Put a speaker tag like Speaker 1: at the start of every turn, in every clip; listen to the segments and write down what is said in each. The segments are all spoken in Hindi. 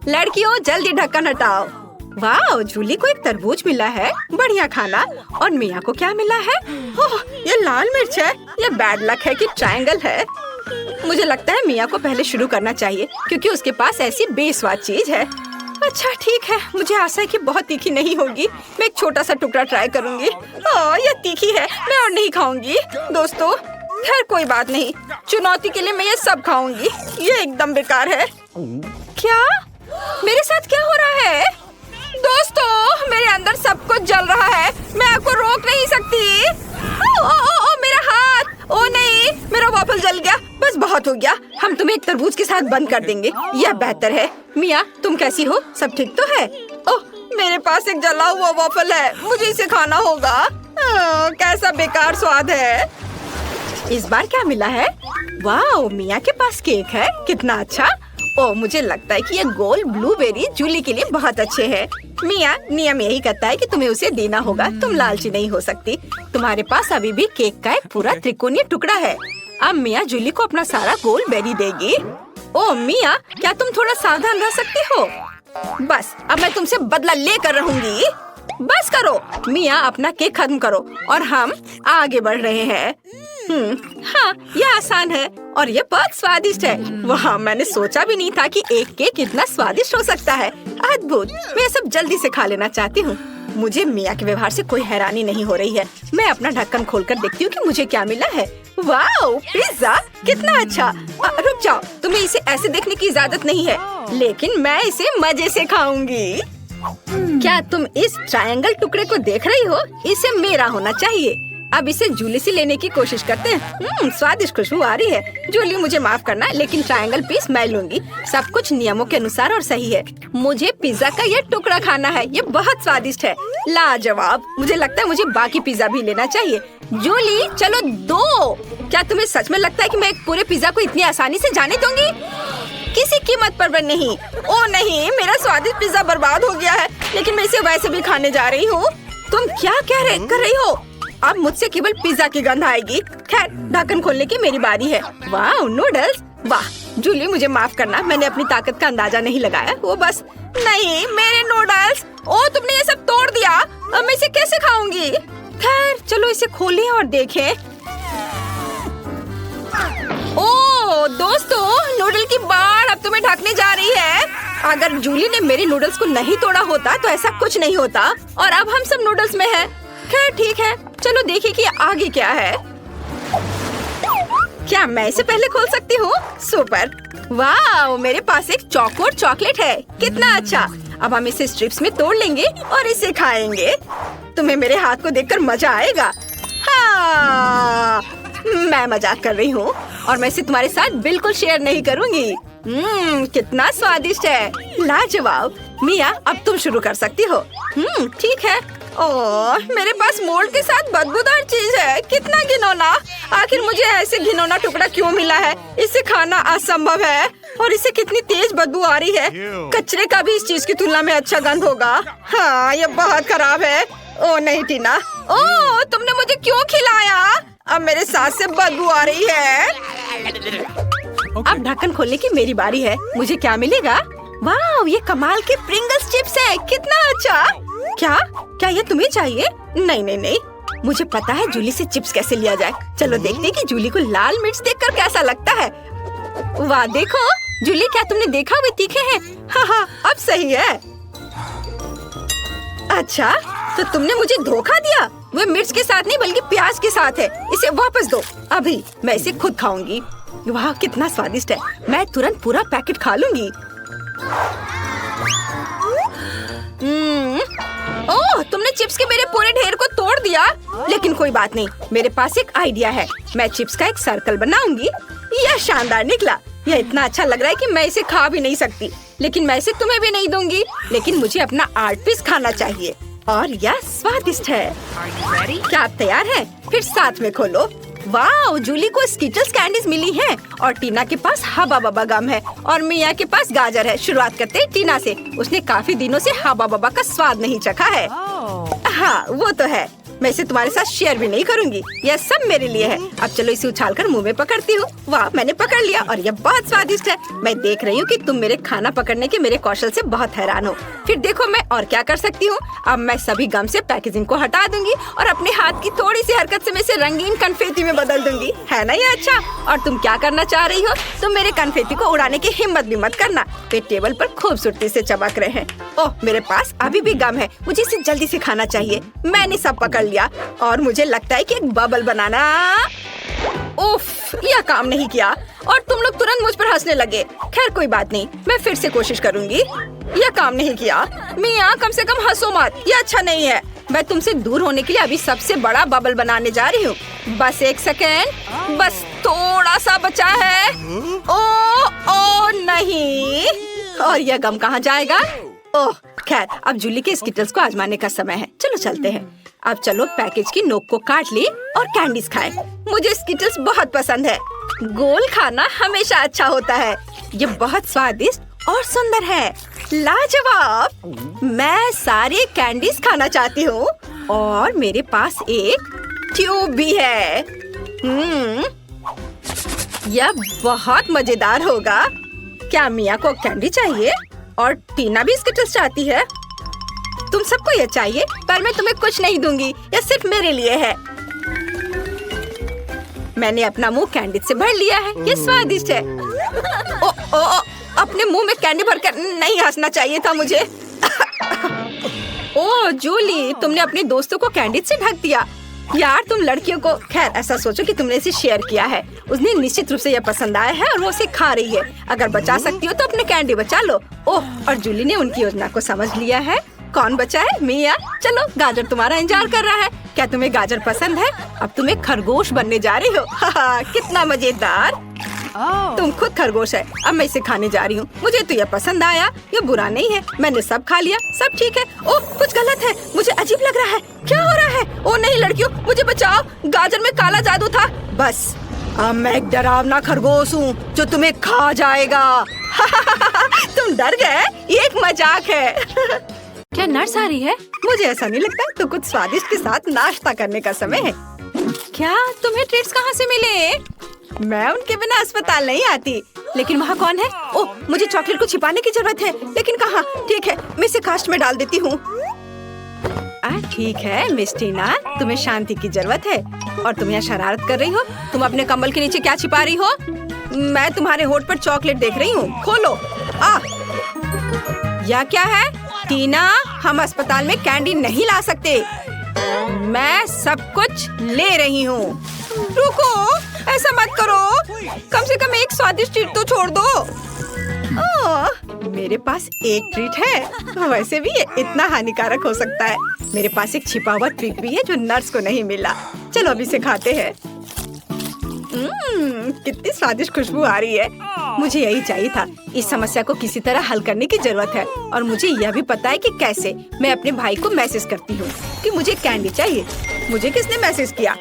Speaker 1: लड़कियों जल्दी ढक्कन हटाओ। वाह, जूली को एक तरबूज मिला है, बढ़िया खाना। और मिया को क्या मिला है? ओह, ये लाल मिर्च है। ये बैड लक है कि ट्रायंगल है। मुझे लगता है मिया को पहले शुरू करना चाहिए क्योंकि उसके पास ऐसी बेस्वाद चीज है। अच्छा ठीक है, मुझे आशा है कि बहुत तीखी नहीं होगी। मैं एक छोटा सा टुकड़ा ट्राई करूंगी। ये तीखी है, मैं और नहीं खाऊंगी। दोस्तों खैर कोई बात नहीं, चुनौती के लिए मैं ये सब खाऊंगी। ये एकदम बेकार है। क्या मेरे साथ क्या हो रहा है? दोस्तों मेरे अंदर सब कुछ जल रहा है, मैं आपको रोक नहीं सकती। ओ, मेरा हाथ। ओ नहीं, मेरा वाफल जल गया। बस बहुत हो गया, हम तुम्हें एक तरबूज के साथ बंद कर देंगे, यह बेहतर है। मिया तुम कैसी हो? सब ठीक तो है? ओह, मेरे पास एक जला हुआ वाफल है, मुझे इसे खाना होगा। कैसा बेकार स्वाद है। इस बार क्या मिला है? वाह, मिया के पास केक है, कितना अच्छा। ओह, मुझे लगता है कि ये गोल ब्लूबेरी जूली के लिए बहुत अच्छे हैं। मिया, नियम यही कहता है कि तुम्हें उसे देना होगा, तुम लालची नहीं हो सकती। तुम्हारे पास अभी भी केक का एक पूरा त्रिकोणीय टुकड़ा है। अब मिया जूली को अपना सारा गोल बेरी देगी। ओह मिया, क्या तुम थोड़ा सावधान रह सकती हो? बस अब मैं तुमसे बदला लेकर रहूंगी। बस करो मिया, अपना केक खत्म करो और हम आगे बढ़ रहे हैं। हाँ, यह आसान है और ये बहुत स्वादिष्ट है। वाह, मैंने सोचा भी नहीं था कि एक केक इतना स्वादिष्ट हो सकता है। अद्भुत, मैं सब जल्दी से खा लेना चाहती हूँ। मुझे मिया के व्यवहार से कोई हैरानी नहीं हो रही है। मैं अपना ढक्कन खोलकर देखती हूँ कि मुझे क्या मिला है। वाह, पिज्जा, कितना अच्छा। रुक जाओ, तुम्हें इसे ऐसे देखने की इजाजत नहीं है, लेकिन मैं इसे मजे से खाऊंगी। क्या तुम इस ट्रायंगल टुकड़े को देख रही हो? इसे मेरा होना चाहिए। अब इसे जूली से लेने की कोशिश करते हैं। स्वादिष्ट खुशबू आ रही है। जूली मुझे माफ करना, लेकिन ट्रायंगल पीस मैं लूंगी। सब कुछ नियमों के अनुसार और सही है। मुझे पिज्जा का ये टुकड़ा खाना है, ये बहुत स्वादिष्ट है, लाजवाब। मुझे लगता है मुझे बाकी पिज्जा भी लेना चाहिए। जूली चलो दो। क्या तुम्हें सच में लगता है कि मैं एक पूरे पिज्जा को इतनी आसानी से जाने दूंगी? किसी कीमत पर नहीं। ओ नहीं, मेरा स्वादिष्ट पिज्जा बर्बाद हो गया है, लेकिन मैं इसे वैसे भी खाने जा रही हूँ। तुम क्या कर रही हो? अब मुझसे केवल पिज्जा की गंध आएगी। खैर, ढक्कन खोलने की मेरी बारी है। वाह, नूडल्स। वाह जूली, मुझे माफ करना, मैंने अपनी ताकत का अंदाजा नहीं लगाया। वो बस नहीं, मेरे नूडल्स। ओ, तुमने ये सब तोड़ दिया। अब मैं इसे कैसे खाऊंगी? खैर चलो इसे खोलें और देखें। ओ दोस्तों, नूडल की बाढ़ अब तुम्हें ढकने जा रही है। अगर जूली ने मेरे नूडल्स को नहीं तोड़ा होता तो ऐसा कुछ नहीं होता, और अब हम सब नूडल्स में हैं। खैर ठीक है, चलो देखिए कि आगे क्या है। क्या मैं इसे पहले खोल सकती हूँ? सुपर। वाह, मेरे पास एक चौकोर चॉकलेट है, कितना अच्छा। अब हम इसे स्ट्रिप्स में तोड़ लेंगे और इसे खाएंगे। तुम्हें मेरे हाथ को देखकर मजा आएगा। हाँ, मैं मजाक कर रही हूँ और मैं इसे तुम्हारे साथ बिल्कुल शेयर नहीं करूँगी। कितना स्वादिष्ट है, लाजवाब। मिया, अब तुम शुरू कर सकती हो। ठीक है। ओह, मेरे पास मोल्ड के साथ बदबूदार चीज है, कितना घिनौना। आखिर मुझे ऐसे घिनौना टुकड़ा क्यों मिला है? इसे खाना असंभव है, और इसे कितनी तेज बदबू आ रही है। कचरे का भी इस चीज की तुलना में अच्छा गंध होगा। हाँ, ये बहुत खराब है। ओह नहीं टीना, ओह तुमने मुझे क्यों खिलाया? अब मेरे सांस से बदबू आ रही है। अब ढक्कन खोलने की मेरी बारी है। मुझे क्या मिलेगा? वाह, ये कमाल के प्रिंगल्स चिप्स है, कितना अच्छा। क्या ये तुम्हें चाहिए? नहीं नहीं नहीं, मुझे पता है जूली से चिप्स कैसे लिया जाए। चलो देखते हैं कि जूली को लाल मिर्च देखकर कैसा लगता है। वाह देखो जूली, क्या तुमने देखा वे तीखे हैं? हाँ, अब सही है। अच्छा, तो तुमने मुझे धोखा दिया। वो मिर्च के साथ नहीं बल्कि प्याज के साथ है। इसे वापस दो, अभी मैं इसे खुद खाऊंगी। वाह कितना स्वादिष्ट है, मैं तुरंत पूरा पैकेट खा लूंगी। ओह, तुमने चिप्स के मेरे पूरे ढेर को तोड़ दिया। लेकिन कोई बात नहीं, मेरे पास एक आइडिया है। मैं चिप्स का एक सर्कल बनाऊंगी। यह शानदार निकला। यह इतना अच्छा लग रहा है कि मैं इसे खा भी नहीं सकती, लेकिन मैं इसे तुम्हें भी नहीं दूंगी। लेकिन मुझे अपना 8 पीस खाना चाहिए, और यह स्वादिष्ट है। क्या आप तैयार हैं? फिर साथ में खोलो। वाह, जूली को स्किटल्स कैंडीज मिली हैं, और टीना के पास हबा बबा गम है, और मिया के पास गाजर है। शुरुआत करते हैं टीना से। उसने काफी दिनों से हबा बबा का स्वाद नहीं चखा है। हाँ वो तो है। मैं इसे तुम्हारे साथ शेयर भी नहीं करूंगी। यह सब मेरे लिए है। अब चलो इसे उछालकर मुंह में पकड़ती हूँ। वाह, मैंने पकड़ लिया और यह बहुत स्वादिष्ट है। मैं देख रही हूँ कि तुम मेरे खाना पकड़ने के मेरे कौशल से बहुत हैरान हो। फिर देखो मैं और क्या कर सकती हूँ। अब मैं सभी गम से पैकेजिंग को हटा दूंगी और अपने हाथ की थोड़ी सी हरकत से मैं इसे रंगीन कन्फेटी में बदल दूंगी। है ना ये अच्छा? और तुम क्या करना चाह रही हो? तुम मेरे कन्फेटी को उड़ाने की हिम्मत भी मत करना। वे टेबल पर खूबसूरती से चमक रहे हैं। ओह, मेरे पास अभी भी गम है। मुझे इसे जल्दी से खाना चाहिए। मैंने सब पकड़ लिया और मुझे लगता है कि एक बबल बनाना। उफ, यह काम नहीं किया और तुम लोग तुरंत मुझ पर हंसने लगे। खैर कोई बात नहीं, मैं फिर से कोशिश करूंगी। यह काम नहीं किया। मिया, कम से कम हंसो मत, यह अच्छा नहीं है। मैं तुमसे दूर होने के लिए अभी सबसे बड़ा बबल बनाने जा रही हूँ। बस एक सेकेंड, बस थोड़ा सा बचा है। ओ नहीं, और यह गम कहाँ जाएगा? ओह खैर, अब जूली के स्किटल्स को आजमाने का समय है। चलो चलते हैं। अब चलो पैकेज की नोक को काट ले और कैंडीज खाएं। मुझे स्किटल्स बहुत पसंद है। गोल खाना हमेशा अच्छा होता है। ये बहुत स्वादिष्ट और सुंदर है। लाजवाब। मैं सारे कैंडीज खाना चाहती हूँ और मेरे पास एक ट्यूब भी है। यह बहुत मजेदार होगा। क्या मिया को कैंडी चाहिए? और टीना भी स्किटल्स चाहती है। तुम सबको ये चाहिए, पर मैं तुम्हें कुछ नहीं दूंगी। यह सिर्फ मेरे लिए है। मैंने अपना मुंह कैंडी से भर लिया है। ये स्वादिष्ट है। अपने मुंह में कैंडी भरकर नहीं हंसना चाहिए था मुझे। ओह जूली, तुमने अपने दोस्तों को कैंडी से ढक दिया। यार तुम लड़कियों को, खैर ऐसा सोचो कि तुमने इसे शेयर किया है। उसने निश्चित रूप से यह पसंद आया है और वो उसे खा रही है। अगर बचा सकती हो तो अपने कैंडी बचा लो। ओह, और जूली ने उनकी योजना को समझ लिया है। कौन बचा है? मिया। चलो, गाजर तुम्हारा इंतजार कर रहा है। क्या तुम्हें गाजर पसंद है? अब तुम एक खरगोश बनने जा रही हो। कितना मजेदार। तुम खुद खरगोश है। अब मैं इसे खाने जा रही हूँ। मुझे तो यह पसंद आया। ये बुरा नहीं है। मैंने सब खा लिया, सब ठीक है। ओह, कुछ गलत है। मुझे अजीब लग रहा है। क्या हो रहा है? ओह नहीं लड़कियों, मुझे बचाओ। गाजर में काला जादू था। बस अब मैं एक डरावना खरगोश हूँ जो तुम्हें खा जाएगा। तुम डर गए? ये एक मजाक है। क्या नर्स आ रही है? मुझे ऐसा नहीं लगता। तो कुछ स्वादिष्ट के साथ नाश्ता करने का समय है। क्या तुम्हें ट्रीट्स कहाँ से मिले? मैं उनके बिना अस्पताल नहीं आती। लेकिन वहाँ कौन है? ओह, मुझे चॉकलेट को छिपाने की जरूरत है। लेकिन कहाँ? ठीक है, मैं इसे कास्ट में डाल देती हूँ। ठीक है मिस टीना, तुम्हें शांति की जरूरत है और तुम यहाँ शरारत कर रही हो। तुम अपने कंबल के नीचे क्या छिपा रही हो? मैं तुम्हारे होठ पर चॉकलेट देख रही हूँ। खोलो। यह क्या है? टीना, हम अस्पताल में कैंडी नहीं ला सकते। मैं सब कुछ ले रही हूँ। रुको, ऐसा मत करो। कम से कम एक स्वादिष्ट ट्रीट तो छोड़ दो। मेरे पास एक ट्रीट है। वैसे भी ये इतना हानिकारक हो सकता है। मेरे पास एक छिपा हुआ ट्रीट भी है जो नर्स को नहीं मिला। चलो अभी इसे खाते हैं। कितनी स्वादिष्ट खुशबू आ रही है। मुझे यही चाहिए था। इस समस्या को किसी तरह हल करने की जरूरत है और मुझे यह भी पता है कि कैसे। मैं अपने भाई को मैसेज करती हूँ कि मुझे कैंडी चाहिए। मुझे किसने मैसेज किया?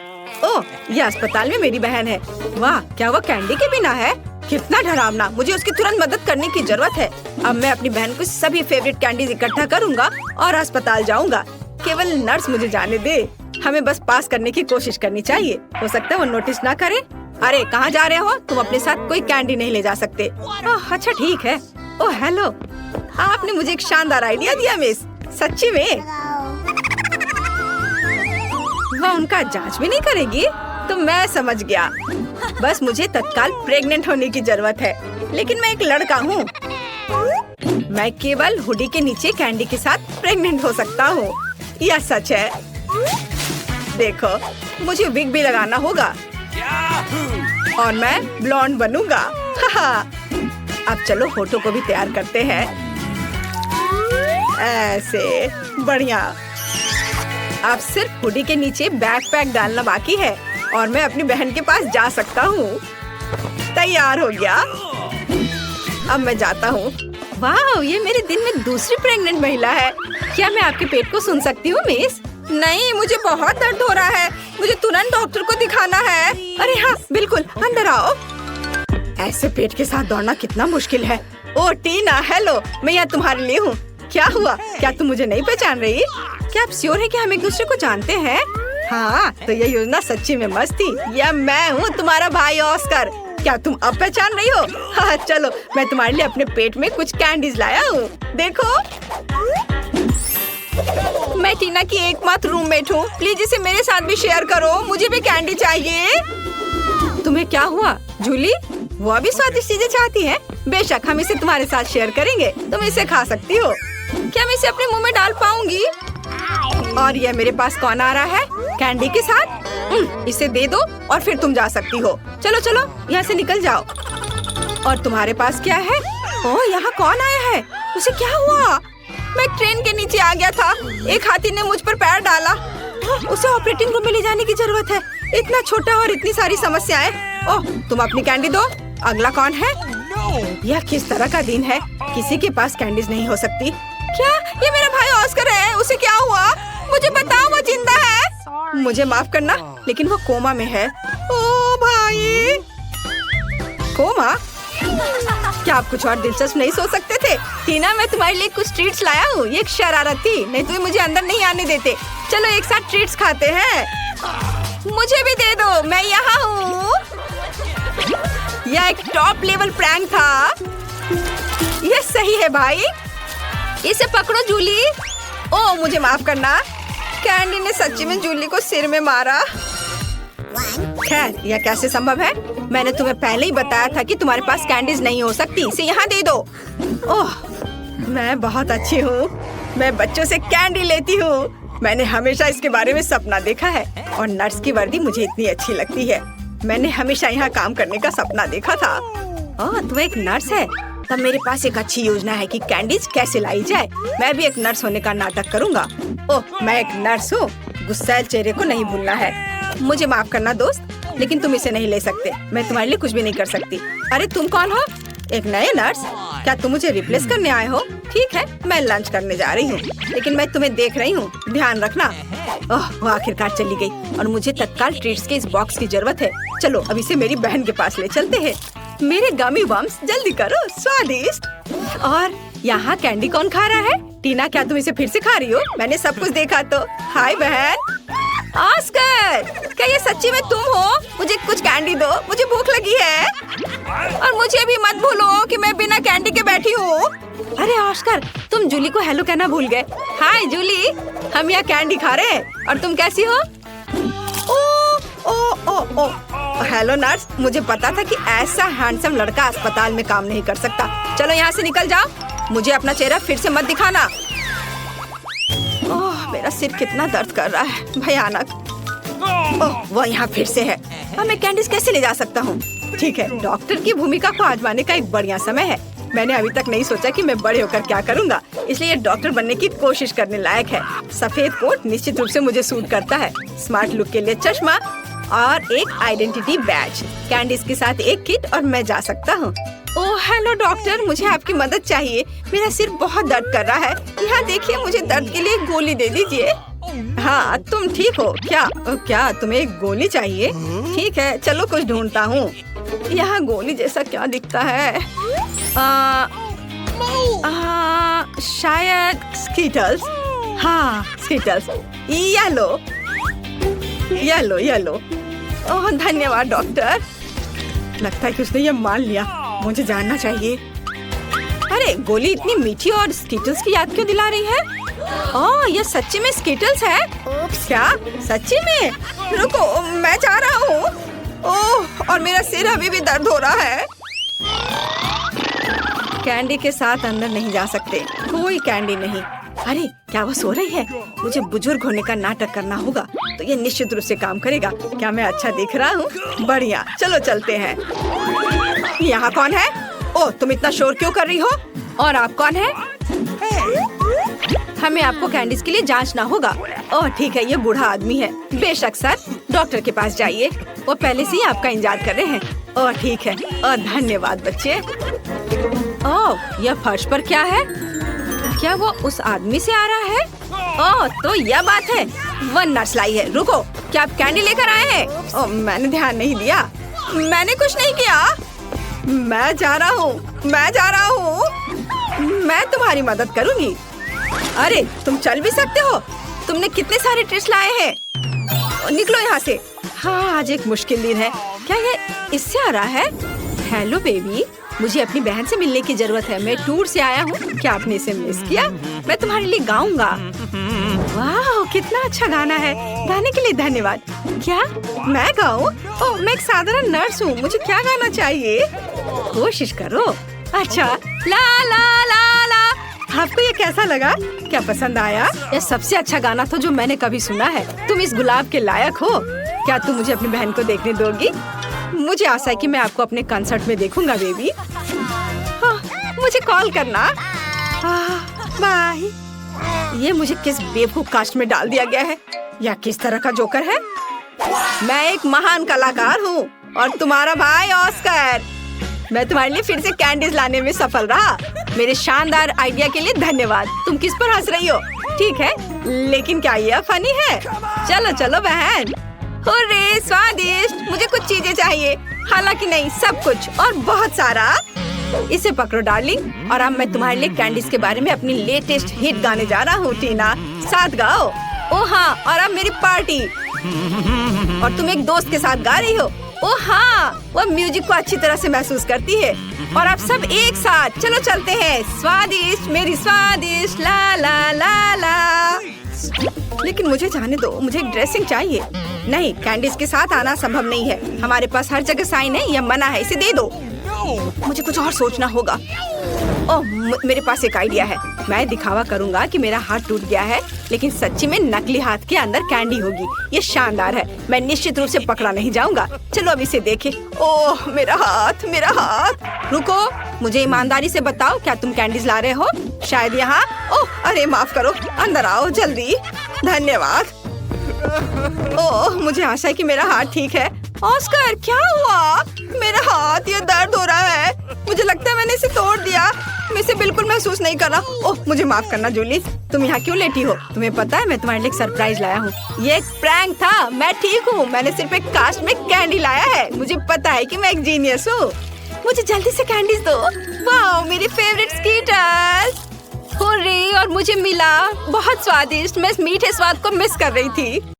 Speaker 1: ओह, यह अस्पताल में मेरी बहन है। वाह, क्या वो कैंडी के बिना है? कितना डरावना। मुझे उसकी तुरंत मदद करने की जरूरत है। अब मैं अपनी बहन को सभी फेवरेट कैंडीज इकट्ठा करूँगा और अस्पताल जाऊँगा। केवल नर्स मुझे जाने दे। हमें बस पास करने की कोशिश करनी चाहिए। हो सकता है वो नोटिस ना करे। अरे कहाँ जा रहे हो? तुम अपने साथ कोई कैंडी नहीं ले जा सकते। ओह अच्छा ठीक है। ओह हेलो, आपने मुझे एक शानदार आइडिया दिया मिस। सच्ची में? वह उनका जांच भी नहीं करेगी? तो मैं समझ गया। बस मुझे तत्काल प्रेग्नेंट होने की जरूरत है। लेकिन मैं एक लड़का हूँ। मैं केवल हुडी के नीचे कैंडी के साथ प्रेग्नेंट हो सकता हूँ। यह सच है। देखो, मुझे विग भी लगाना होगा और मैं ब्लॉन्ड बनूंगा। अब चलो होठों को भी तैयार करते हैं। ऐसे बढ़िया। अब सिर्फ हुडी के नीचे बैकपैक डालना बाकी है और मैं अपनी बहन के पास जा सकता हूँ। तैयार हो गया। अब मैं जाता हूँ। वाह, ये मेरे दिन में दूसरी प्रेग्नेंट महिला है। क्या मैं आपके पेट को सुन सकती हूँ मिस? नहीं, मुझे बहुत दर्द हो रहा है। मुझे तुरंत डॉक्टर को दिखाना है। अरे हाँ बिल्कुल, अंदर आओ। ऐसे पेट के साथ दौड़ना कितना मुश्किल है। ओह टीना, हेलो, मैं यहाँ तुम्हारे लिए हूँ। क्या हुआ? क्या तुम मुझे नहीं पहचान रही? क्या आप श्योर है कि हम एक दूसरे को जानते हैं? हाँ, तो ये योजना सच्ची में मस्त थी। या मैं हूँ तुम्हारा भाई ऑस्कर। क्या तुम अब पहचान रही हो? हाँ, चलो मैं तुम्हारे लिए अपने पेट में कुछ कैंडीज लाया हूँ। देखो, मैं टीना की एकमात्र रूममेट हूँ। प्लीज इसे मेरे साथ भी शेयर करो, मुझे भी कैंडी चाहिए। तुम्हें क्या हुआ जूली? वो भी स्वादिष्ट चीजें चाहती है। बेशक, हम इसे तुम्हारे साथ शेयर करेंगे। तुम इसे खा सकती हो। क्या मैं इसे अपने मुंह में डाल पाऊंगी? और ये मेरे पास कौन आ रहा है कैंडी के साथ? इसे दे दो और फिर तुम जा सकती हो। चलो चलो, यहाँ से निकल जाओ। और तुम्हारे पास क्या है? ओह, यहाँ कौन आया है? उसे क्या हुआ? मैं ट्रेन के नीचे आ गया था। एक हाथी ने मुझ पर पैर डाला। उसे ऑपरेटिंग रूम में ले जाने की जरूरत है। इतना छोटा और इतनी सारी समस्याएं। ओह, तुम अपनी कैंडी दो। अगला कौन है? यह किस तरह का दिन है? किसी के पास कैंडीज नहीं हो सकती। क्या ये मेरा भाई ऑस्कर है? उसे क्या हुआ? मुझे बताओ, वो जिंदा है? मुझे माफ करना, लेकिन वो कोमा में है। ओ भाई, कोमा? क्या आप कुछ और दिलचस्प नहीं सोच सकते थे? टीना, मैं तुम्हारे लिए कुछ ट्रीट्स लाया हूँ। ये एक शरारत थी, नहीं तो मुझे अंदर नहीं आने देते। चलो एक साथ ट्रीट्स खाते हैं। मुझे भी दे दो, मैं यहाँ हूँ। यह एक टॉप लेवल प्रैंक था। यह सही है भाई। इसे पकड़ो जूली। ओह, मुझे माफ करना। कैंडी ने सच्ची में जूली को सिर में मारा। खैर, यह कैसे संभव है? मैंने तुम्हें पहले ही बताया था कि तुम्हारे पास कैंडीज नहीं हो सकती। इसे यहाँ दे दो। ओह, मैं बहुत अच्छी हूँ। मैं बच्चों से कैंडी लेती हूँ। मैंने हमेशा इसके बारे में सपना देखा है और नर्स की वर्दी मुझे इतनी अच्छी लगती है। मैंने हमेशा यहाँ काम करने का सपना देखा था। ओह, तुम एक नर्स है? तब मेरे पास एक अच्छी योजना है कि कैंडीज कैसे लाई जाए। मैं भी एक नर्स होने का नाटक करूँगा। ओह, मैं एक नर्स हूँ। गुस्सैल चेहरे को नहीं भूलना है। मुझे माफ करना दोस्त, लेकिन तुम इसे नहीं ले सकते। मैं तुम्हारे लिए कुछ भी नहीं कर सकती। अरे तुम कौन हो? एक नए नर्स? क्या तुम मुझे रिप्लेस करने आए हो? ठीक है, मैं लंच करने जा रही हूँ, लेकिन मैं तुम्हें देख रही हूँ, ध्यान रखना। ओह, वो आखिरकार चली गई और मुझे तत्काल ट्रीट्स के इस बॉक्स की जरूरत है। चलो अब इसे मेरी बहन के पास ले चलते हैं। मेरे गमी बम्स, जल्दी करो, स्वादिष्ट। और यहाँ कैंडी कौन खा रहा है? टीना, क्या तुम इसे फिर से खा रही हो? मैंने सब कुछ देखा तो। हाय बहन। ऑस्कर, क्या ये सच्ची में तुम हो? मुझे कुछ कैंडी दो, मुझे भूख लगी है। और मुझे भी मत भूलो कि मैं बिना कैंडी के बैठी हूँ। अरे ऑस्कर, तुम जूली को हेलो कहना भूल गए। हाय जूली, हम यहाँ कैंडी खा रहे हैं। और तुम कैसी हो? ओ ओ ओ ओ हेलो नर्स, मुझे पता था कि ऐसा हैंडसम लड़का अस्पताल में काम नहीं कर सकता। चलो यहाँ से निकल जाओ। मुझे अपना चेहरा फिर से मत दिखाना। ओह, मेरा सिर कितना दर्द कर रहा है, भयानक। ओह, वो यहाँ फिर से है। अब मैं कैंडीज कैसे ले जा सकता हूँ? ठीक है, डॉक्टर की भूमिका को आजमाने का एक बढ़िया समय है। मैंने अभी तक नहीं सोचा कि मैं बड़े होकर क्या करूँगा, इसलिए डॉक्टर बनने की कोशिश करने लायक है। सफेद कोट निश्चित रूप से मुझे सूट करता है। स्मार्ट लुक के लिए चश्मा और एक आइडेंटिटी बैज, कैंडीज के साथ एक किट और मैं जा सकता हूँ। ओह हेलो डॉक्टर, मुझे आपकी मदद चाहिए। मेरा सिर बहुत दर्द कर रहा है। यहाँ देखिए, मुझे दर्द के लिए गोली दे दीजिए। हाँ, तुम ठीक हो क्या? क्या तुम्हें एक गोली चाहिए? ठीक है, चलो कुछ ढूंढता हूँ। यहाँ गोली जैसा क्या दिखता है? शायद स्कीटल्स। हाँ, Skittles. Yellow yellow yellow. Oh धन्यवाद डॉक्टर। लगता है कि उसने ये मान लिया। मुझे जानना चाहिए। अरे गोली इतनी मीठी और स्कीटल्स की याद क्यों दिला रही है? ओह, ये सच्ची में स्कीटल्स है? क्या सच्ची में? रुको, मैं जा रहा हूँ। ओह, और मेरा सिर अभी भी दर्द हो रहा है। कैंडी के साथ अंदर नहीं जा सकते, कोई कैंडी नहीं। अरे क्या वो सो रही है? मुझे बुजुर्ग होने का नाटक करना होगा, तो ये निश्चित रूप से काम करेगा। क्या मैं अच्छा दिख रहा हूँ? बढ़िया, चलो चलते हैं। यहाँ कौन है? ओह, तुम इतना शोर क्यों कर रही हो? और आप कौन है? हमें आपको कैंडीज के लिए जांचना होगा। ओह ठीक है, ये बूढ़ा आदमी है। बेशक सर, डॉक्टर के पास जाइए, वो पहले से ही आपका इंतजार कर रहे हैं। ओह ठीक है, और धन्यवाद बच्चे। ओह, यह फर्श पर क्या है? क्या वो उस आदमी से आ रहा है? ओह, तो यह बात है, वो नर्स लाई है। रुको, क्या आप कैंडी लेकर आए हैं? ओह, मैंने ध्यान नहीं दिया। मैंने कुछ नहीं किया। मैं जा रहा हूँ, मैं जा रहा हूँ। मैं तुम्हारी मदद करूँगी। अरे तुम चल भी सकते हो? तुमने कितने सारे ट्रीट्स लाए हैं? निकलो यहाँ से। हाँ, आज एक मुश्किल दिन है। क्या ये इससे आ रहा है? हेलो बेबी, मुझे अपनी बहन से मिलने की जरूरत है। मैं टूर से आया हूँ। क्या आपने इसे मिस किया? मैं तुम्हारे लिए गाऊंगा। वाह, कितना अच्छा गाना है। गाने के लिए धन्यवाद। क्या मैं गाऊं? ओह, मैं एक साधारण नर्स हूँ। मुझे क्या गाना चाहिए? कोशिश करो। अच्छा, ला ला ला ला। आपको ये कैसा लगा? क्या पसंद आया? यह सबसे अच्छा गाना था जो मैंने कभी सुना है। तुम इस गुलाब के लायक हो। क्या तुम मुझे अपनी बहन को देखने दोगी? मुझे आशा है कि मैं आपको अपने कंसर्ट में देखूंगा बेबी। हाँ, मुझे कॉल करना। बाय। ये मुझे किस बेवकूफ कास्ट में डाल दिया गया है? या किस तरह का जोकर है? मैं एक महान कलाकार हूँ और तुम्हारा भाई ऑस्कर। मैं तुम्हारे लिए फिर से कैंडीज लाने में सफल रहा। मेरे शानदार आइडिया के लिए धन्यवाद। तुम किस पर हंस रही हो? ठीक है, लेकिन क्या ये फनी है? चलो चलो बहन। हुर्रे, स्वादिष्ट। मुझे कुछ चीजें चाहिए। हालांकि नहीं, सब कुछ और बहुत सारा। इसे पकड़ो डार्लिंग। और अब मैं तुम्हारे लिए कैंडीज के बारे में अपनी लेटेस्ट हिट गाने जा रहा हूँ। टीना, साथ गाओ। ओ हाँ, और अब मेरी पार्टी। और तुम एक दोस्त के साथ गा रही हो। ओ हाँ, वो म्यूजिक को अच्छी तरह से महसूस करती है। और आप सब एक साथ चलो चलते हैं। स्वादिष्ट, मेरी स्वादिष्ट, ला ला ला ला। लेकिन मुझे जाने दो, मुझे एक ड्रेसिंग चाहिए। नहीं, कैंडीज के साथ आना संभव नहीं है। हमारे पास हर जगह साइन है, यह मना है। इसे दे दो। मुझे कुछ और सोचना होगा। ओह, मेरे पास एक आइडिया है। मैं दिखावा करूंगा कि मेरा हाथ टूट गया है, लेकिन सच्ची में नकली हाथ के अंदर कैंडी होगी। ये शानदार है। मैं निश्चित रूप से पकड़ा नहीं जाऊंगा। चलो अब इसे देखें। ओह, मेरा हाथ, मेरा हाथ। रुको, मुझे ईमानदारी से बताओ, क्या तुम कैंडीज ला रहे हो? शायद यहाँ। ओह, अरे माफ करो। अंदर आओ जल्दी। धन्यवाद। ओह, मुझे आशा है कि मेरा हाथ ठीक है। ऑस्कर, क्या हुआ? मेरा हाथ, ये दर्द हो रहा है। मुझे लगता है मैंने इसे तोड़ दिया। मैं इसे बिल्कुल महसूस नहीं कर रहा। ओह, मुझे माफ करना जूली। तुम यहाँ क्यों लेटी हो? तुम्हें पता है मैं तुम्हारे लिए एक सरप्राइज लाया हूँ। ये एक प्रैंक था। मैं ठीक हूँ। मैंने सिर्फ एक कास्ट में कैंडी लाया है। मुझे पता है कि मैं एक जीनियस हूँ। मुझे जल्दी से कैंडीज दो। वाह, मेरी फेवरेट स्कीटर्स। हुर्रे, और मुझे मिला। बहुत स्वादिष्ट। मैं इस मीठे स्वाद को मिस कर रही थी।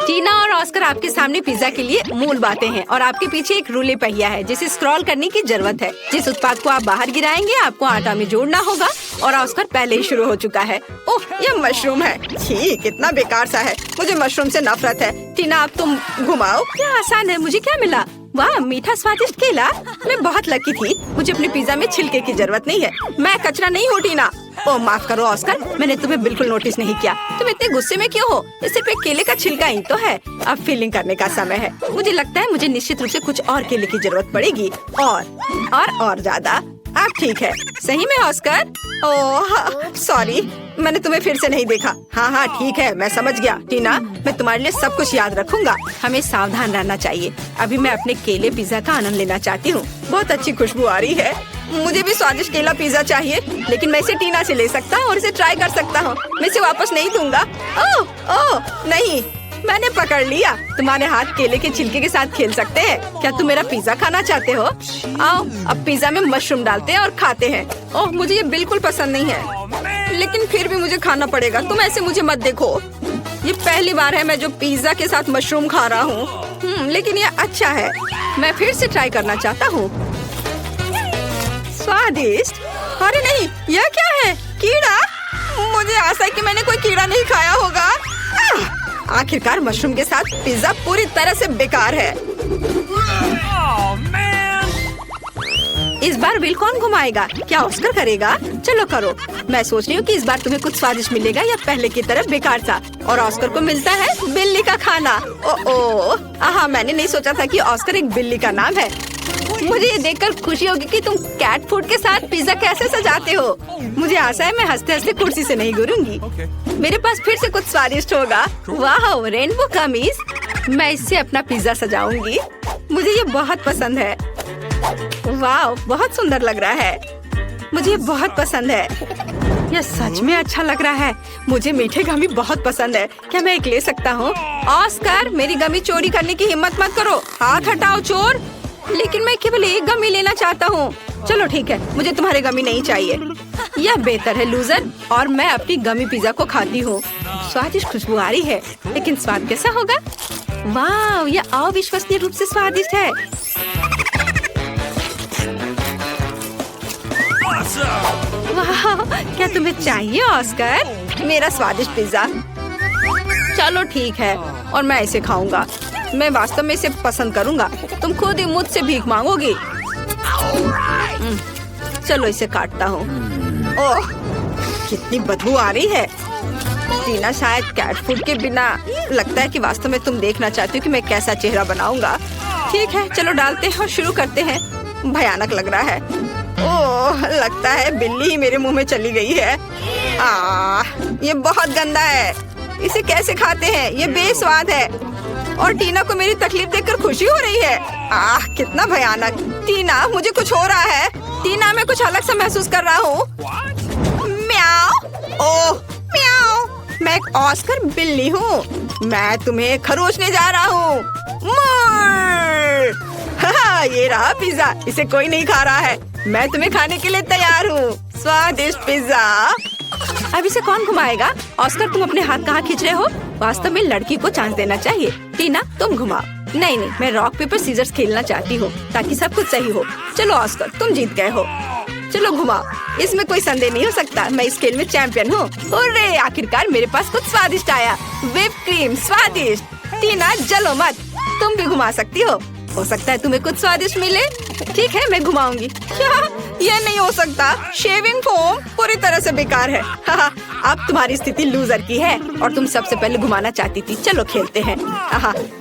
Speaker 1: टीना और ऑस्कर आपके सामने पिज्जा के लिए मूल बातें हैं और आपके पीछे एक रूले पहिया है जिसे स्क्रॉल करने की जरूरत है। जिस उत्पाद को आप बाहर गिराएंगे आपको आटा में जोड़ना होगा और ऑस्कर पहले ही शुरू हो चुका है। ओह, ये मशरूम है। छी, कितना बेकार सा है। मुझे मशरूम से नफरत है। टीना, अब तुम घुमाओ। क्या आसान है। मुझे क्या मिला? वाह, मीठा स्वादिष्ट केला। मैं बहुत लकी थी। मुझे अपने पिज्जा में छिलके की जरूरत नहीं है। मैं कचरा नहीं हूँ टीना। ओह, माफ करो ऑस्कर, मैंने तुम्हें बिल्कुल नोटिस नहीं किया। तुम इतने गुस्से में क्यों हो? ये सिर्फ एक केले का छिलका ही तो है। अब फीलिंग करने का समय है। मुझे लगता है मुझे निश्चित रूप से कुछ और केले की जरूरत पड़ेगी। और ज्यादा। अब ठीक है। सही में ऑस्कर? ओह सॉरी, मैंने तुम्हें फिर से नहीं देखा। हाँ हाँ ठीक है, मैं समझ गया। टीना, मैं तुम्हारे लिए सब कुछ याद रखूंगा। हमें सावधान रहना चाहिए। अभी मैं अपने केले पिज्जा का आनंद लेना चाहती हूँ। बहुत अच्छी खुशबू आ रही है। मुझे भी स्वादिष्ट केला पिज्जा चाहिए, लेकिन मैं इसे टीना से ले सकता हूँ और इसे ट्राई कर सकता हूँ। मैं इसे वापस नहीं दूंगा। ओह नहीं, मैंने पकड़ लिया। तुम्हारे हाथ केले के छिलके के साथ खेल सकते हैं। क्या तुम मेरा पिज्जा खाना चाहते हो? आओ, अब पिज्जा में मशरूम डालते हैं और खाते हैं। ओह, मुझे ये बिल्कुल पसंद नहीं है, लेकिन फिर भी मुझे खाना पड़ेगा। तुम ऐसे मुझे मत देखो। ये पहली बार है मैं जो पिज्जा के साथ मशरूम खा रहा हूँ। लेकिन ये अच्छा है। मैं फिर से ट्राई करना चाहता हूँ। स्वादिष्ट। अरे नहीं, यह क्या है? कीड़ा? मुझे आशा है कि मैंने कोई कीड़ा नहीं खाया होगा। आखिरकार मशरूम के साथ पिज्जा पूरी तरह से बेकार है। इस बार व्हील कौन घुमाएगा? क्या ऑस्कर करेगा? चलो करो। मैं सोच रही हूँ कि इस बार तुम्हें कुछ स्वादिष्ट मिलेगा या पहले की तरह बेकार सा। और ऑस्कर को मिलता है बिल्ली का खाना। ओह, मैंने नहीं सोचा था कि ऑस्कर एक बिल्ली का नाम है। मुझे ये देखकर खुशी होगी कि तुम कैट फूड के साथ पिज्जा कैसे सजाते हो। मुझे आशा है मैं हंसते हंसते कुर्सी से नहीं गिरूंगी। मेरे पास फिर से कुछ स्वादिष्ट होगा। वाह, रेनबो कमीज। मैं इससे अपना पिज्जा सजाऊंगी। मुझे ये बहुत पसंद है। वाह, बहुत सुंदर लग रहा है। मुझे बहुत पसंद है। यह सच में अच्छा लग रहा है। मुझे मीठे गमी बहुत पसंद है। क्या मैं एक ले सकता हूँ? ऑस्कर, मेरी गमी चोरी करने की हिम्मत मत करो। हाथ हटाओ चोर। लेकिन मैं केवल एक गमी लेना चाहता हूँ। चलो ठीक है, मुझे तुम्हारे गमी नहीं चाहिए। यह बेहतर है लूजर। और मैं अपनी गमी पिज्जा को खाती हूँ। स्वादिष्ट खुशबू आ रही है, लेकिन स्वाद कैसा होगा? वाह, ये अविश्वसनीय रूप से स्वादिष्ट है। वाह, क्या तुम्हें चाहिए ऑस्कर? मेरा स्वादिष्ट पिज्जा। चलो ठीक है, और मैं इसे खाऊंगा। मैं वास्तव में इसे पसंद करूंगा। तुम खुद ही मुझसे भीख मांगोगी। चलो इसे काटता हूँ। ओह, कितनी बदबू आ रही है। टीना शायद कैट फूड के बिना, लगता है कि वास्तव में तुम देखना चाहती हो कि मैं कैसा चेहरा बनाऊंगा। ठीक है, चलो डालते हैं और शुरू करते हैं। भयानक लग रहा है। ओह, लगता है बिल्ली ही मेरे मुंह में चली गई है। ये बहुत गंदा है। इसे कैसे खाते हैं? ये बेस्वाद है। और टीना को मेरी तकलीफ देखकर खुशी हो रही है। कितना भयानक। टीना, मुझे कुछ हो रहा है। टीना, मैं कुछ अलग सा महसूस कर रहा हूँ। म्याओ। ओह, म्याओ। मैं एक ऑस्कर बिल्ली हूँ। मैं तुम्हें खरोचने जा रहा हूँ। ये रहा पिज्जा। इसे कोई नहीं खा रहा है। मैं तुम्हें खाने के लिए तैयार हूँ। स्वादिष्ट पिज्जा। अब इसे कौन घुमाएगा? ऑस्कर, तुम अपने हाथ कहाँ खींच रहे हो? वास्तव में लड़की को चांस देना चाहिए। टीना, तुम घुमाओ। नहीं, मैं रॉक पेपर सीजर्स खेलना चाहती हूँ ताकि सब कुछ सही हो। चलो ऑस्कर, तुम जीत गए हो। चलो घुमाओ। इसमें कोई संदेह नहीं हो सकता। मैं इस खेल में चैंपियन हूँ। अरे, आखिरकार मेरे पास कुछ स्वादिष्ट आया। व्हिप क्रीम स्वादिष्ट। टीना, जलो मत। तुम भी घुमा सकती हो सकता है तुम्हें कुछ स्वादिष्ट मिले। ठीक है, मैं घुमाऊंगी। क्या? यह नहीं हो सकता। शेविंग फोम पूरी तरह से बेकार है। अब तुम्हारी स्थिति लूजर की है और तुम सबसे पहले घुमाना चाहती थी। चलो खेलते हैं।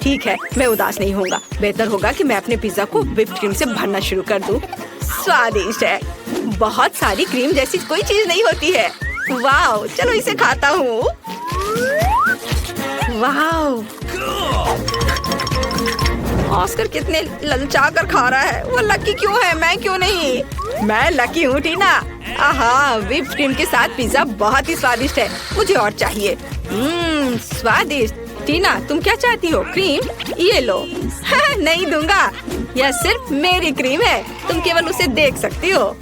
Speaker 1: ठीक है, मैं उदास नहीं होगा। बेहतर होगा कि मैं अपने पिज्जा को व्हिप क्रीम से भरना शुरू कर दूं। स्वादिष्ट है। बहुत सारी क्रीम जैसी कोई चीज नहीं होती है। वाह, चलो इसे खाता हूँ। वाह, ऑस्कर कितने ललचा कर खा रहा है। वो लकी क्यों है? मैं क्यों नहीं? मैं लकी हूँ टीना। व्हिप क्रीम के साथ पिज्जा बहुत ही स्वादिष्ट है। मुझे और चाहिए। स्वादिष्ट। टीना, तुम क्या चाहती हो? क्रीम? ये लो। नहीं दूंगा। यह सिर्फ मेरी क्रीम है। तुम केवल उसे देख सकती हो।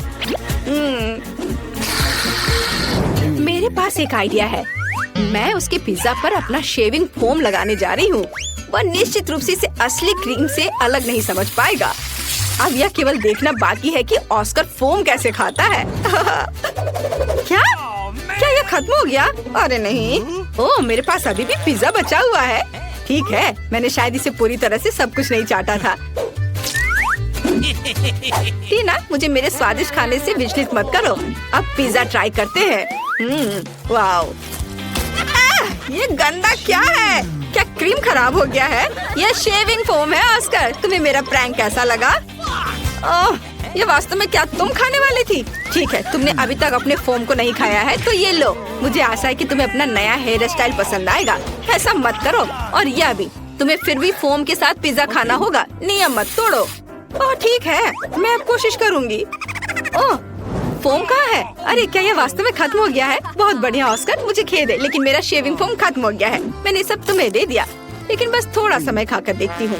Speaker 1: मेरे पास एक आइडिया है। मैं उसके पिज्जा पर अपना शेविंग फोम लगाने जा रही हूँ। वह निश्चित रूप से इसे असली क्रीम से अलग नहीं समझ पाएगा। अब यह केवल देखना बाकी है कि ऑस्कर फोम कैसे खाता है। क्या यह खत्म हो गया? अरे नहीं। ओह, मेरे पास अभी भी पिज्जा बचा हुआ है। ठीक है, मैंने शायद इसे पूरी तरह से सब कुछ नहीं चाटा था। टीना, मुझे मेरे स्वादिष्ट खाने से विचलित मत करो। अब पिज्जा ट्राई करते हैं। वाओ, ये गंदा क्या है? क्या क्रीम खराब हो गया है? यह शेविंग फोम है। ऑस्कर, तुम्हें मेरा प्रैंक कैसा लगा? ओह, ये वास्तव में क्या तुम खाने वाली थी? ठीक है, तुमने अभी तक अपने फोम को नहीं खाया है तो ये लो। मुझे आशा है कि तुम्हें अपना नया हेयर स्टाइल पसंद आएगा। ऐसा मत करो। और यह भी, तुम्हें फिर भी फोम के साथ पिज्जा खाना होगा। नियम मत तोड़ो। ओह ठीक है, मैं अब कोशिश करूँगी। ओह, फोम कहाँ है? अरे, क्या ये वास्तव में खत्म हो गया है? बहुत बढ़िया ऑस्कर, मुझे खेद है लेकिन मेरा शेविंग फोम खत्म हो गया है। मैंने सब तुम्हें दे दिया, लेकिन बस थोड़ा समय खाकर देखती हूँ।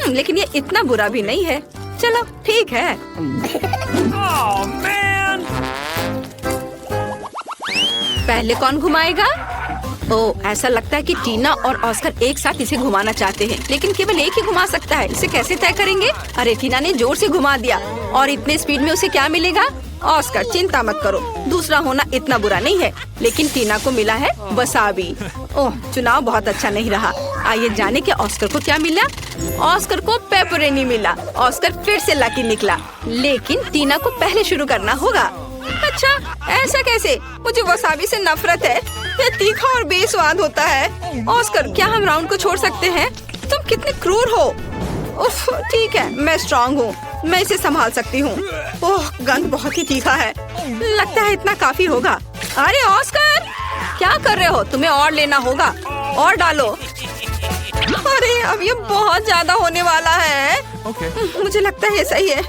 Speaker 1: लेकिन ये इतना बुरा भी नहीं है। चलो ठीक है। पहले कौन घुमाएगा? ओह, ऐसा लगता है कि टीना और ऑस्कर एक साथ इसे घुमाना चाहते हैं, लेकिन केवल एक ही घुमा सकता है। इसे कैसे तय करेंगे? अरे, टीना ने जोर से घुमा दिया और इतने स्पीड में उसे क्या मिलेगा? ऑस्कर, चिंता मत करो, दूसरा होना इतना बुरा नहीं है। लेकिन टीना को मिला है वसाबी। ओह, चुनाव बहुत अच्छा नहीं रहा। आइए जाने कि ऑस्कर को क्या मिला। ऑस्कर को पेपरोनी मिला। ऑस्कर फिर से लकी निकला, लेकिन टीना को पहले शुरू करना होगा। अच्छा, ऐसा कैसे? मुझे वसाबी से नफरत है। यह तीखा और बेस्वाद होता है। ऑस्कर, क्या हम राउंड को छोड़ सकते हैं? तुम कितने क्रूर हो। उफ, ठीक है, मैं स्ट्रॉन्ग हूँ, मैं इसे संभाल सकती हूँ। ओह, गंध बहुत ही तीखा है। लगता है इतना काफी होगा। अरे ऑस्कर, क्या कर रहे हो? तुम्हें और लेना होगा। और डालो। अरे, अब ये बहुत ज्यादा होने वाला है। मुझे लगता है ये सही है।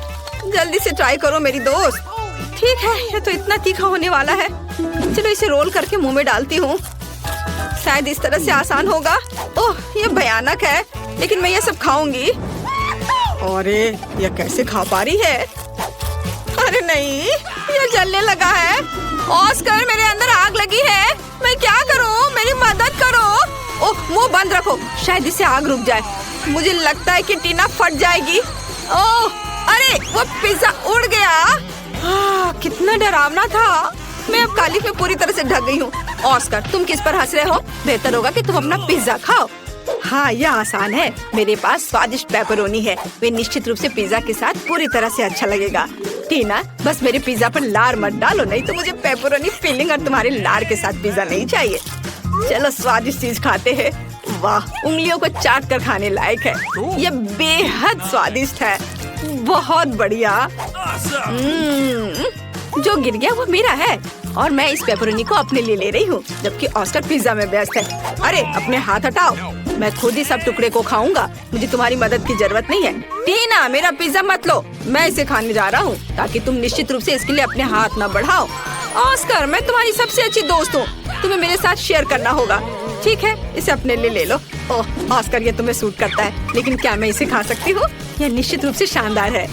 Speaker 1: जल्दी से ट्राई करो मेरी दोस्त। ठीक है, ये तो इतना तीखा होने वाला है। चलो इसे रोल करके मुंह में डालती हूँ। शायद इस तरह से आसान होगा। ओह, ये भयानक है, लेकिन मैं ये सब खाऊंगी। अरे, ये कैसे खा पा रही है? अरे नहीं, ये जलने लगा है। ऑस्कर, मेरे अंदर आग लगी है। मैं क्या करूँ? मेरी मदद करो। ओह, मुंह बंद रखो, शायद इससे आग रुक जाए। मुझे लगता है कि टीना फट जाएगी। ओह, अरे वो पिज्जा उड़ गया। कितना डरावना था। मैं अब कालिख में पूरी तरह से ढक गई हूँ। ऑस्कर, तुम किस पर हंस रहे हो? बेहतर होगा कि तुम अपना पिज्जा खाओ। हाँ, यह आसान है। मेरे पास स्वादिष्ट पेपरोनी है। वे निश्चित रूप से पिज्जा के साथ पूरी तरह से अच्छा लगेगा। टीना, बस मेरे पिज्जा पर लार मत डालो, नहीं तो मुझे पेपरोनी फिलिंग और तुम्हारे लार के साथ पिज्जा नहीं चाहिए। चलो स्वादिष्ट चीज खाते हैं। वाह, उंगलियों को चाट कर खाने लायक है। ये बेहद स्वादिष्ट है, बहुत बढ़िया। जो गिर गया वो मेरा है और मैं इस पेपरोनी को अपने लिए ले रही हूँ, जबकि ऑस्कर पिज्जा में व्यस्त है। अरे अपने हाथ हटाओ, मैं खुद ही सब टुकड़े को खाऊंगा। मुझे तुम्हारी मदद की जरूरत नहीं है। टीना, मेरा पिज्जा मत लो, मैं इसे खाने जा रहा हूँ, ताकि तुम निश्चित रूप से इसके लिए अपने हाथ न बढ़ाओ। ऑस्कर, मैं तुम्हारी सबसे अच्छी दोस्त हूँ, तुम्हें मेरे साथ शेयर करना होगा। ठीक है, इसे अपने लिए ले लो। ओह ऑस्कर, ये तुम्हें सूट करता है, लेकिन क्या मैं इसे खा सकती हूँ? यह निश्चित रूप से शानदार है।